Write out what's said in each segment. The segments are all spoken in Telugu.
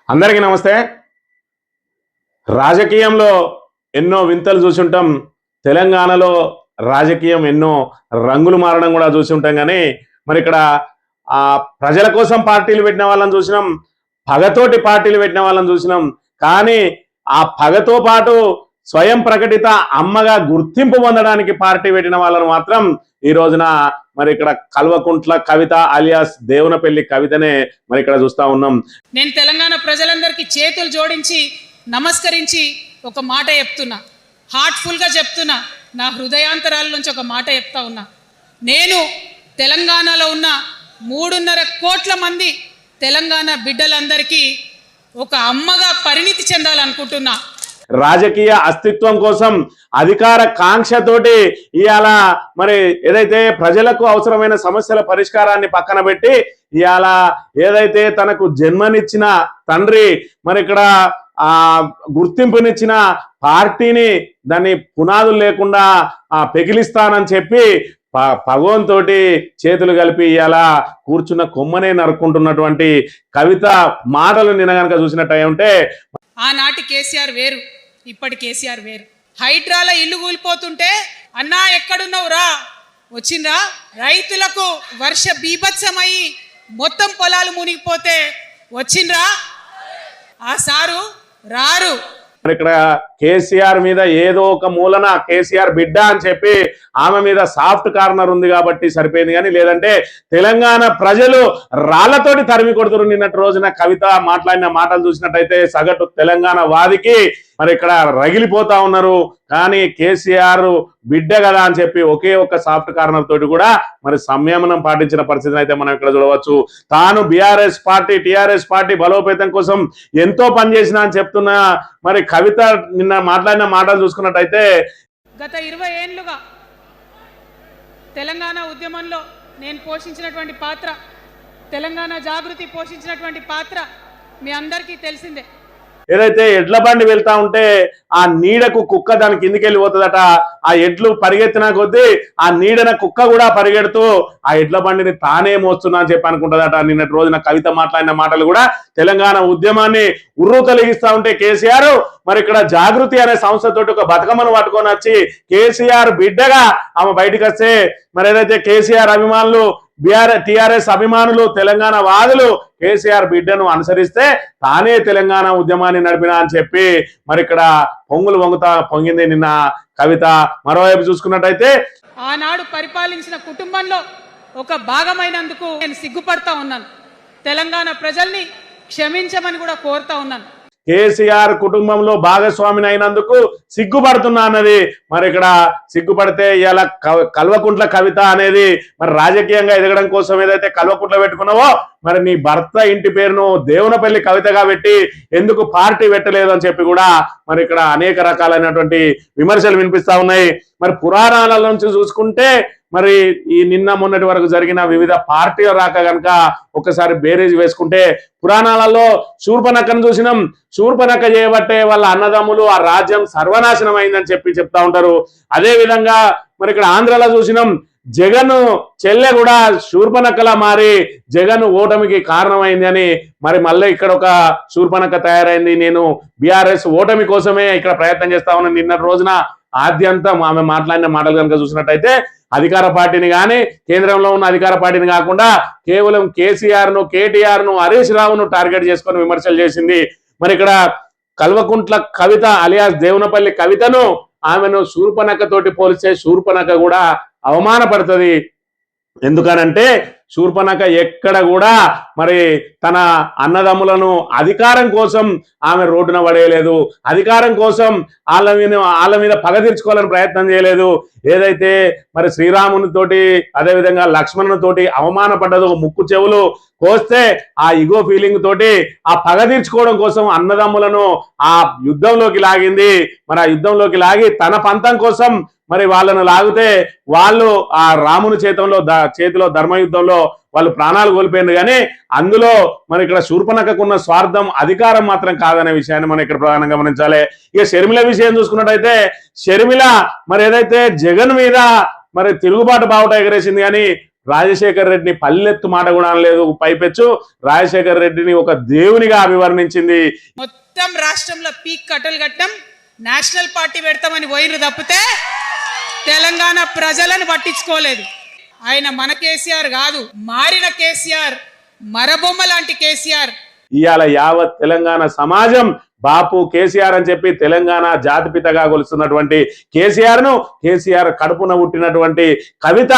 అందరికీ నమస్తే. రాజకీయంలో ఎన్నో వింతలు చూసుంటాం. తెలంగాణలో రాజకీయం ఎన్నో రంగులు మారడం కూడా చూసుంటాం. కానీ మరి ఇక్కడ ప్రజల కోసం పార్టీలు పెట్టిన వాళ్ళని చూసినాం, పగతోటి పార్టీలు పెట్టిన వాళ్ళని చూసినాం. కానీ ఆ పగతో పాటు స్వయం ప్రకటిత అమ్మగా గుర్తింపు పొందడానికి పార్టీ పెట్టిన వాళ్ళను మాత్రం ఈ రోజున మరి ఇక్కడ కల్వకుంట్ల కవిత అలియాస్ దేవునపల్లి కవితనే మరి ఇక్కడ చూస్తా ఉన్నాం. నేను తెలంగాణ ప్రజలందరికీ చేతులు జోడించి నమస్కరించి ఒక మాట చెప్తున్నా, హార్ట్ఫుల్గా చెప్తున్నా, నా హృదయాంతరాల నుంచి ఒక మాట చెప్తా ఉన్నా. నేను తెలంగాణలో ఉన్న 3.5 కోట్ల మంది తెలంగాణ బిడ్డలందరికీ ఒక అమ్మగా పరిణితి చెందాలనుకుంటున్నా. రాజకీయ అస్తిత్వం కోసం అధికార కాంక్షతోటి ఇవాళ మరి ఏదైతే ప్రజలకు అవసరమైన సమస్యల పరిష్కారాన్ని పక్కన పెట్టి ఇవాళ ఏదైతే తనకు జన్మనిచ్చిన తండ్రి మరి ఇక్కడ గుర్తింపునిచ్చిన పార్టీని దాన్ని పునాదులు లేకుండా పెకిలిస్తానని చెప్పి పగవంతోటి చేతులు కలిపి ఇలా కూర్చున్న కొమ్మనే నరుక్కుంటున్నటువంటి కవిత మాటలు నిన్న కనుక చూసినట్టు ఉంటే, ఆనాటి కేసీఆర్ వేరు, ఇప్పటి కేసీఆర్ వేరు. హైడ్రాల ఇల్లు కూలిపోతుంటే అన్నా ఎక్కడున్నావురా, వచ్చిండ్రా. రైతులకు వర్ష బీభత్సమై మొత్తం పొలాలు మునిగిపోతే వచ్చిండ్రా. ఆ సారు రారు. ఇక్కడ కేసీఆర్ మీద ఏదో ఒక మూలన కేసీఆర్ బిడ్డ అని చెప్పి ఆమె మీద సాఫ్ట్ కార్నర్ ఉంది కాబట్టి సరిపోయింది. కానీ లేదంటే తెలంగాణ ప్రజలు రాళ్లతోటి తరిమి కొడుతున్నారు. నిన్నటి రోజున కవిత మాట్లాడిన మాటలు చూసినట్టయితే సగటు తెలంగాణ వాదికి మరి ఇక్కడ రగిలిపోతా ఉన్నారు. కానీ కేసీఆర్ బిడ్డ కదా అని చెప్పి ఒకే ఒక్క సాఫ్ట్ కార్నర్ తోటి కూడా మరి సంయమనం పాటించిన పరిస్థితిని అయితే మనం ఇక్కడ చూడవచ్చు. తాను బీఆర్ఎస్ పార్టీ టీఆర్ఎస్ పార్టీ బలోపేతం కోసం ఎంతో పనిచేసిన అని చెప్తున్నా మరి కవిత నిన్న మాట్లాడిన మాటలు చూసుకున్నట్టయితే, గత 20 ఏళ్లుగా తెలంగాణ ఉద్యమంలో నేను పోషించినటువంటి పాత్ర, తెలంగాణ జాగృతి పోషించినటువంటి పాత్ర మీ అందరికీ తెలిసిందే. ఏదైతే ఎడ్ల బండి వెళ్తా ఉంటే ఆ నీడకు కుక్క దాని కిందికి వెళ్ళిపోతుందట. ఆ ఎడ్లు పరిగెత్తిన కొద్దీ ఆ నీడన కుక్క కూడా పరిగెడుతూ ఆ ఎడ్ల బండిని తానే మోస్తున్నా అని చెప్పి అనుకుంటుందట. నిన్నటి రోజున కవిత మాట్లాడిన మాటలు కూడా తెలంగాణ ఉద్యమాన్ని ఉర్రు కలిగిస్తా ఉంటే కేసీఆర్ మరి ఇక్కడ జాగృతి అనే సంస్థతోటి ఒక బతుకమ్మను పట్టుకొని వచ్చి కేసీఆర్ బిడ్డగా ఆమె బయటకు వస్తే మరి ఏదైతే కేసీఆర్ అభిమానులు టీఆర్ఎస్ అభిమానులు తెలంగాణ వాదులు కేసీఆర్ బిడ్డను అనుసరిస్తే తానే తెలంగాణ ఉద్యమాన్ని నడిపినా అని చెప్పి మరి ఇక్కడ పొంగింది నిన్న కవిత. మరోవైపు చూసుకున్నట్టయితే, ఆనాడు పరిపాలించిన కుటుంబంలో ఒక భాగమైనందుకు నేను సిగ్గుపడతా ఉన్నాను. తెలంగాణ ప్రజల్ని క్షమించమని కూడా కోరుతా ఉన్నాను. కేసీఆర్ కుటుంబంలో భాగస్వామిని అయినందుకు సిగ్గుపడుతున్నా అన్నది మరి ఇక్కడ సిగ్గుపడితే ఇలా కల్వకుంట్ల కవిత అనేది మరి రాజకీయంగా ఎదగడం కోసం ఏదైతే కల్వకుంట్ల పెట్టుకున్నావో మరి నీ భర్త ఇంటి పేరును దేవునపల్లి కవితగా పెట్టి ఎందుకు పార్టీ పెట్టలేదు అని చెప్పి కూడా మరి ఇక్కడ అనేక రకాలైనటువంటి విమర్శలు వినిపిస్తా ఉన్నాయి. మరి పురాణాల నుంచి చూసుకుంటే మరి ఈ నిన్న మొన్నటి వరకు జరిగిన వివిధ పార్టీల రాక కనుక ఒకసారి బేరేజ్ వేసుకుంటే పురాణాలలో శూర్పనక్కను చూసినాం. శూర్పనక్క చేయబట్టే వాళ్ళ అన్నదమ్ములు ఆ రాజ్యం సర్వనాశనం అయిందని చెప్పి చెప్తా ఉంటారు. అదే విధంగా మరి ఇక్కడ ఆంధ్రలో చూసినాం, జగన్ చెల్లె కూడా శూర్పనక్కలా మారి జగన్ ఓటమికి కారణమైంది అని మరి మళ్ళీ ఇక్కడ ఒక శూర్పనక్క తయారైంది. నేను బీఆర్ఎస్ ఓటమి కోసమే ఇక్కడ ప్రయత్నం చేస్తా ఉన్నాను. నిన్న రోజున ఆద్యంతం ఆమె మాట్లాడిన మాటలు కనుక చూసినట్టయితే అధికార పార్టీని కానీ కేంద్రంలో ఉన్న అధికార పార్టీని కాకుండా కేవలం కేసీఆర్ ను కేటీఆర్ ను హరీష్ రావును టార్గెట్ చేసుకొని విమర్శలు చేసింది. మరి ఇక్కడ కల్వకుంట్ల కవిత అలియాస్ దేవునపల్లి కవితను ఆమెను శూర్పనక్క తోటి పోలిస్తే శూర్పనక్క కూడా అవమానపడుతుంది. ఎందుకనంటే శూర్పనక్క ఎక్కడ కూడా మరి తన అన్నదమ్ములను అధికారం కోసం ఆమె రోడ్డున పడేయలేదు, అధికారం కోసం వాళ్ళ మీద పగ తీర్చుకోవాలని ప్రయత్నం చేయలేదు. ఏదైతే మరి శ్రీరాముని తోటి అదేవిధంగా లక్ష్మణుని తోటి అవమానపడ్డదు, ముక్కు చెవులు కోస్తే ఆ ఇగో ఫీలింగ్ తోటి ఆ పగ తీర్చుకోవడం కోసం అన్నదమ్ములను ఆ యుద్ధంలోకి లాగింది. మరి ఆ యుద్ధంలోకి లాగి తన పంతం కోసం మరి వాళ్ళను లాగితే వాళ్ళు ఆ రాముని చేతిలో ధర్మయుద్ధంలో వాళ్ళు ప్రాణాలు కోల్పోయింది. కానీ అందులో మరి ఇక్కడ శూర్పనక్కకున్న స్వార్థం అధికారం మాత్రం కాదనే విషయాన్ని మనం ఇక్కడ ప్రధానంగా గమనించాలి. ఇక షర్మిల విషయం చూసుకున్నట్టయితే షర్మిల మరి ఏదైతే జగన్ మీద మరి తిరుగుబాటు బావుట ఎగరేసింది, కానీ రాజశేఖర్ రెడ్డిని పల్లెత్తు మాట కూడా అనలేదు. పైపెచ్చు రాజశేఖర్ రెడ్డిని ఒక దేవునిగా అభివర్ణించింది. మొత్తం రాష్ట్రంలో పీక్ కట్టలు కట్టం నేషనల్ పార్టీ పెడతామని పోయిరు తప్పితే తెలంగాణ ప్రజలను పట్టించుకోలేదు. ఆయన మన కేసీఆర్ కాదు, మారిన కేసీఆర్, మరబొమ్మ లాంటి కేసీఆర్. ఇవాళ యావత్ తెలంగాణ సమాజం బాపు కేసీఆర్ అని చెప్పి తెలంగాణ జాతిపితగా కొలుస్తున్నటువంటి కేసీఆర్ కడుపున పుట్టినటువంటి కవిత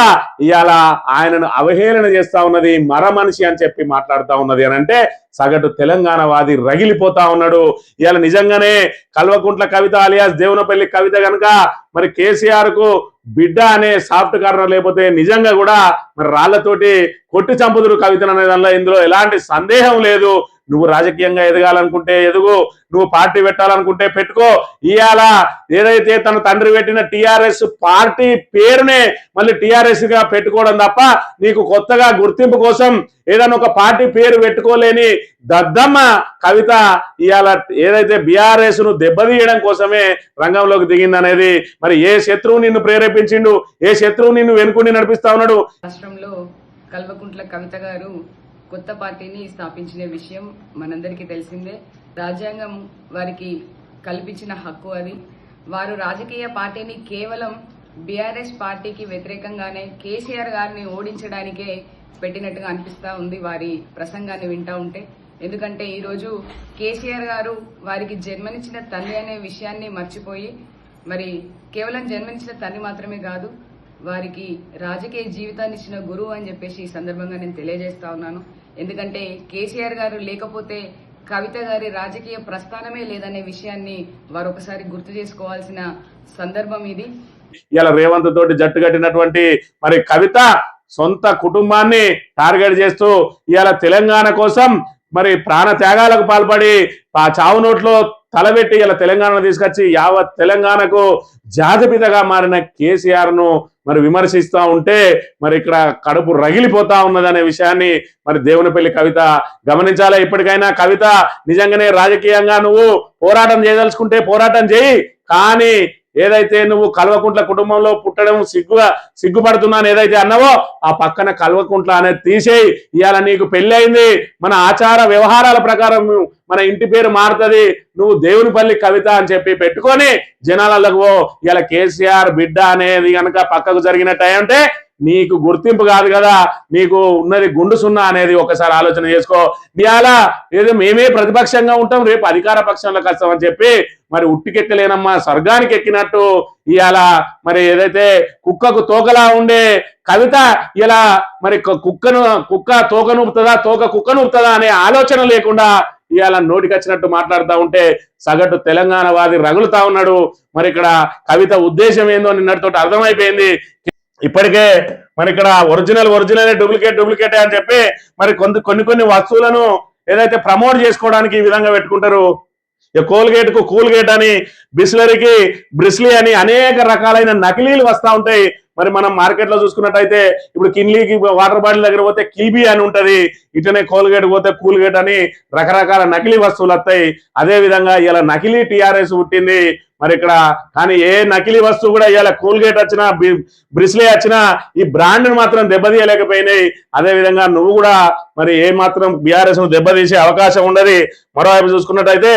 ఇవాళ ఆయనను అవహేళన చేస్తా ఉన్నది, మర మనిషి అని చెప్పి మాట్లాడుతూ ఉన్నది అని అంటే సగటు తెలంగాణ వాది రగిలిపోతా ఉన్నాడు. ఇవాళ నిజంగానే కల్వకుంట్ల కవిత అలియాస్ దేవునపల్లి కవిత కనుక మరి కేసీఆర్ కు బిడ్డ అనే సాఫ్ట్ కార్నర్ లేకపోతే నిజంగా కూడా మరి రాళ్లతోటి కొట్టి చంపుదురు కవితను అనే దానిలో ఇందులో ఎలాంటి సందేహం లేదు. నువ్వు రాజకీయంగా ఎదగాలనుకుంటే ఎదుగు, నువ్వు పార్టీ పెట్టాలనుకుంటే పెట్టుకో. ఇవాళ ఏదైతే తన తండ్రి పెట్టిన టిఆర్ఎస్ పార్టీ పేరునే మళ్ళీ టిఆర్ఎస్ గా పెట్టుకోవడం తప్ప నీకు కొత్తగా గుర్తింపు కోసం ఏదైనా ఒక పార్టీ పేరు పెట్టుకోలేని దద్దమ్మ కవిత ఇవాళ ఏదైతే బీఆర్ఎస్ ను దెబ్బతీయడం కోసమే రంగంలోకి దిగిందనేది మరి ఏ శత్రువు నిన్ను ప్రేరేపించిండు, ఏ శత్రువు నిన్ను వెనుకుండి నడిపిస్తా ఉన్నాడు. రాష్ట్రంలో కల్వకుంట్ల కవిత గారు కొత్త పార్టీని స్థాపించిన విషయం మనందరికీ తెలిసిందే. రాజ్యాంగం వారికి కల్పించిన హక్కు అది. వారు రాజకీయ పార్టీని కేవలం బీఆర్ఎస్ పార్టీకి వ్యతిరేకంగానే కేసీఆర్ గారిని ఓడించడానికే పెట్టినట్టుగా అనిపిస్తూ ఉంది వారి ప్రసంగాన్ని వింటూ ఉంటే. ఎందుకంటే ఈరోజు కేసీఆర్ గారు వారికి జన్మనిచ్చిన తండ్రి అనే విషయాన్ని మర్చిపోయి మరి కేవలం జన్మనిచ్చిన తండ్రి మాత్రమే కాదు, వారికి రాజకీయ జీవితాన్ని ఇచ్చిన గురువు అని చెప్పేసి ఈ సందర్భంగా నేను తెలియజేస్తా ఉన్నాను. ఎందుకంటే కేసీఆర్ గారు లేకపోతే కవిత గారి రాజకీయ ప్రస్థానమే లేదనే విషయాన్ని వారు ఒకసారి గుర్తు చేసుకోవాల్సిన సందర్భం ఇది. ఇలా రేవంత్ తోటి జట్టు కట్టినటువంటి మరి కవిత సొంత కుటుంబాన్ని టార్గెట్ చేస్తూ ఇవాళ తెలంగాణ కోసం మరి ప్రాణ త్యాగాలకు పాల్పడి ఆ చావు నోట్లో తలబెట్టి ఇలా తెలంగాణను తీసుకొచ్చి యావత్ తెలంగాణకు జాతిపితగా మారిన కేసీఆర్ ను మరి విమర్శిస్తూ ఉంటే మరి ఇక్కడ కడుపు రగిలిపోతా ఉన్నదనే విషయాన్ని మరి దేవునపల్లి కవిత గమనించాలి. ఇప్పటికైనా కవిత నిజంగానే రాజకీయంగా నువ్వు పోరాటం చేయదలుచుకుంటే పోరాటం చేయి, కానీ ఏదైతే నువ్వు కల్వకుంట్ల కుటుంబంలో పుట్టడం సిగ్గుపడుతున్నాను ఏదైతే అన్నావో ఆ పక్కన కల్వకుంట్ల అనేది తీసేయి. ఇవాళ నీకు పెళ్లి అయింది, మన ఆచార వ్యవహారాల ప్రకారం మన ఇంటి పేరు మారుతుంది, నువ్వు దేవునిపల్లి కవిత అని చెప్పి పెట్టుకొని జనాలకు ఇవాళ కేసీఆర్ బిడ్డ అనేది కనుక పక్కకు జరిగినట్టు అంటే నీకు గుర్తింపు కాదు కదా, నీకు ఉన్నది గుండు సున్నా అనేది ఒకసారి ఆలోచన చేసుకో. ఇవాళ ఏదో మేమే ప్రతిపక్షంగా ఉంటాం, రేపు అధికార పక్షంలోకి వస్తామని చెప్పి మరి ఉట్టికెక్కలేనమ్మా స్వర్గానికి ఎక్కినట్టు ఇవాళ మరి ఏదైతే కుక్కకు తోకలా ఉండే కవిత ఇలా మరి కుక్క తోక నూపుతుందా, తోక కుక్క నూపుతుందా అనే ఆలోచన లేకుండా ఇవాళ నోటికి వచ్చినట్టు మాట్లాడుతూ ఉంటే సగటు తెలంగాణ వాది రగులుతా ఉన్నాడు. మరి ఇక్కడ కవిత ఉద్దేశం ఏందో నిన్నటితో అర్థమైపోయింది. ఇప్పటికే మరి ఇక్కడ ఒరిజినల్ డూప్లికేట్ అని చెప్పి మరి కొన్ని వస్తువులను ఏదైతే ప్రమోట్ చేసుకోవడానికి ఈ విధంగా పెట్టుకుంటారు. కోల్గేట్ కు కూల్గేట్ అని, బిస్లరీకి బ్రిస్లీ అని అనేక రకాలైన నకిలీలు వస్తూ ఉంటాయి. మరి మనం మార్కెట్ లో చూసుకున్నట్టయితే ఇప్పుడు కిన్లీకి వాటర్ బాటిల్ దగ్గర పోతే కిల్బీ అని ఉంటది, ఇటనే కోల్గేట్ పోతే కూల్గేట్ అని రకరకాల నకిలీ వస్తువులు వస్తాయి. అదే విధంగా ఇలా నకిలీ టీఆర్ఎస్ పుట్టింది. మరి ఇక్కడ కానీ ఏ నకిలీ వస్తువు కూడా ఇవాళ కోల్గేట్ వచ్చినా బ్రిస్లీ వచ్చినా ఈ బ్రాండ్ మాత్రం దెబ్బతీయలేకపోయినాయి. అదే విధంగా నువ్వు కూడా మరి ఏ మాత్రం బీఆర్ఎస్ ను దెబ్బతీసే అవకాశం ఉండదు. మరోవైపు చూసుకున్నట్టయితే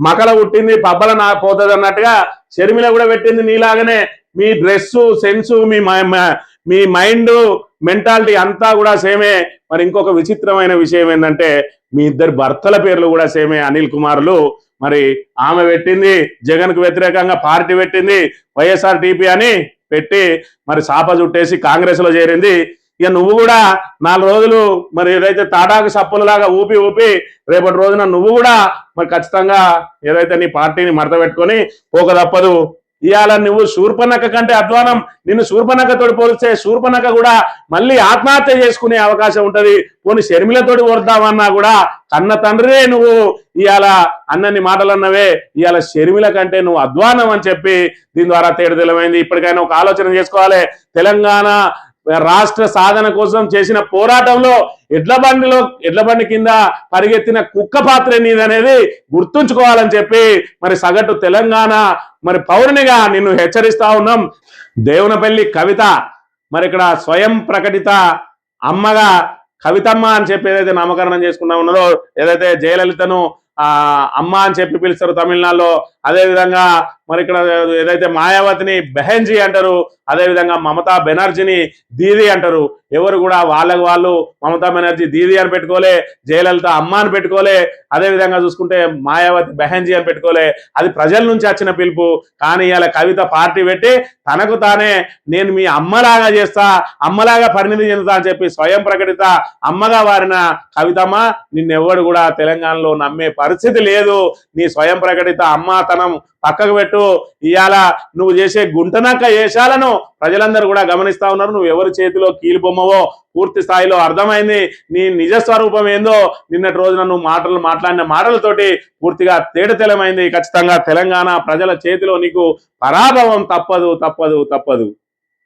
మకల పుట్టింది పబ్బల పోతుంది అన్నట్టుగా షర్మిల కూడా పెట్టింది నీలాగానే. మీ డ్రెస్సు సెన్సు మీ మైండ్ మెంటాలిటీ అంతా కూడా సేమే. మరి ఇంకొక విచిత్రమైన విషయం ఏంటంటే మీ ఇద్దరు భర్తల పేర్లు కూడా సేమే. అనిల్ కుమార్లు మరి ఆమె పెట్టింది జగన్ కు వ్యతిరేకంగా పార్టీ పెట్టింది వైఎస్ఆర్ టీపీ అని పెట్టి మరి సాప చుట్టేసి కాంగ్రెస్ లో చేరింది. ఇక నువ్వు కూడా 4 రోజులు మరి ఏదైతే తాటాకు సప్పులలాగా ఊపి రేపటి రోజున నువ్వు కూడా మరి ఖచ్చితంగా ఏదైతే నీ పార్టీని మడత పెట్టుకొని పోక తప్పదు. ఇవాళ నువ్వు శూర్పణఖ కంటే అధ్వానం. నిన్ను శూర్పణఖతోటి పోలిస్తే శూర్పణఖ కూడా మళ్ళీ ఆత్మహత్య చేసుకునే అవకాశం ఉంటది. పోనీ షర్మిలతోటి వద్దామన్నా కూడా కన్న తండ్రే నువ్వు ఇవాళ అన్నన్ని మాటలు అన్నవే. ఇవాళ షర్మిల కంటే నువ్వు అధ్వానం అని చెప్పి దీని ద్వారా తేడతెలమైంది. ఇప్పటికైనా ఒక ఆలోచన చేసుకోవాలి. తెలంగాణ రాష్ట్ర సాధన కోసం చేసిన పోరాటంలో ఎడ్ల బండి కింద పరిగెత్తిన కుక్క పాత్ర నీదనేది గుర్తుంచుకోవాలని చెప్పి మరి సగటు తెలంగాణ మరి పౌరునిగా నిన్ను హెచ్చరిస్తా ఉన్నాం. దేవునపల్లి కవిత మరి ఇక్కడ స్వయం ప్రకటిత అమ్మగా కవితమ్మ అని చెప్పి ఏదైతే నామకరణం చేసుకున్నా ఉన్నదో, ఏదైతే జయలలితను అమ్మ అని చెప్పి పిలుస్తారు తమిళనాడులో, అదేవిధంగా మరి ఇక్కడ ఏదైతే మాయావతిని బెహెన్జీ అంటారు, అదేవిధంగా మమతా బెనర్జీని దీది అంటారు. ఎవరు కూడా వాళ్ళకు వాళ్ళు మమతా బెనర్జీ దీది అని పెట్టుకోలే, జయలలిత అమ్మ అని పెట్టుకోలే, అదేవిధంగా చూసుకుంటే మాయావతి బెహెన్జీ అని పెట్టుకోలే. అది ప్రజల నుంచి వచ్చిన పిలుపు. కానీ ఇలా కవిత పార్టీ పెట్టి తనకు తానే నేను మీ అమ్మలాగా చేస్తా, అమ్మలాగా పరిణితి చెందుతా అని చెప్పి స్వయం ప్రకటిత అమ్మగా వారిన కవితమ్మ, నిన్నెవ్వడు కూడా తెలంగాణలో నమ్మే పరిస్థితి లేదు. నీ స్వయం ప్రకటిత అమ్మాతనం పక్కకు పెట్టు. ఇవాళ నువ్వు చేసే గుంటనక్క వేషాలను ప్రజలందరూ కూడా గమనిస్తా ఉన్నారు. నువ్వు ఎవరి చేతిలో కీలుబొమ్మవో పూర్తి స్థాయిలో అర్థమైంది. నీ నిజ స్వరూపం ఏందో నిన్నటి రోజున నువ్వు మాట్లాడిన మాటలతోటి పూర్తిగా తేటతెలమైంది. ఖచ్చితంగా తెలంగాణ ప్రజల చేతిలో నీకు పరాభవం తప్పదు.